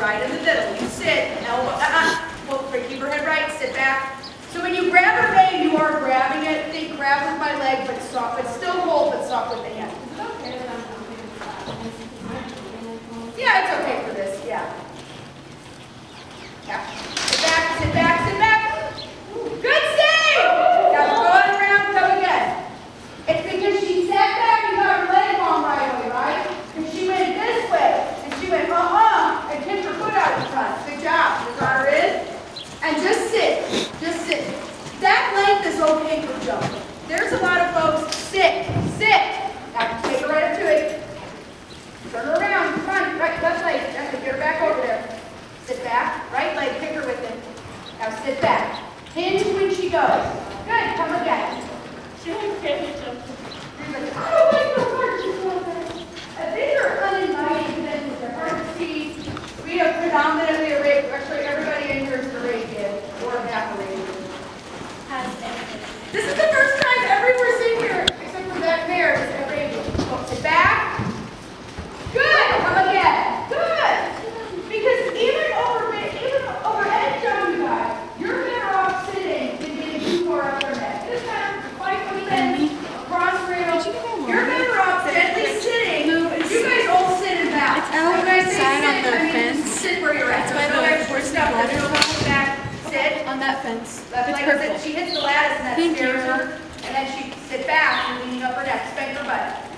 right in the middle. You sit, elbow, keep her head right, sit back. So when you grab her leg, you are grabbing it. Think grab with my leg, but soft, but still hold, but soft with the hand. Is it okay that I'm Yeah, it's okay for this, yeah. Yeah. Sit back, sit back, sit back. Good save! Now go around, come again. It's because she sat back and got her leg on right away, right? And she went this way, and she went and kicked her foot out in front. Good job. You got her in. And just sit, just sit. That length is okay for jumping. There's a lot of folks, sit, sit. Now take her right up to it. Turn her around, front, right, left leg. That's it, get her back over there. Sit back, right leg, kick her with it. Now sit back. Hinge when she goes. Good, come again. She won't get me jumping. Oh my God, these are uninviting things. They're hard to see. We have predominantly a rate, actually everybody in here is a rate kid, or half a rate. This is the first time everyone's in here, except for that mayor, is a rate kid. So sit back. Good, come again. Good. Because even over edge jump, you guys, you're better off sitting than getting too far up their neck. This time, 5% cross rail. You're better off gently sitting. You guys all sit and bounce. It's outside on the fence. Sit where you're at. It's by the horse back. Sit. On that fence. Left leg is it. She hits the lattice and that scares her. And then she sit back and leaning up her neck. Spank her butt.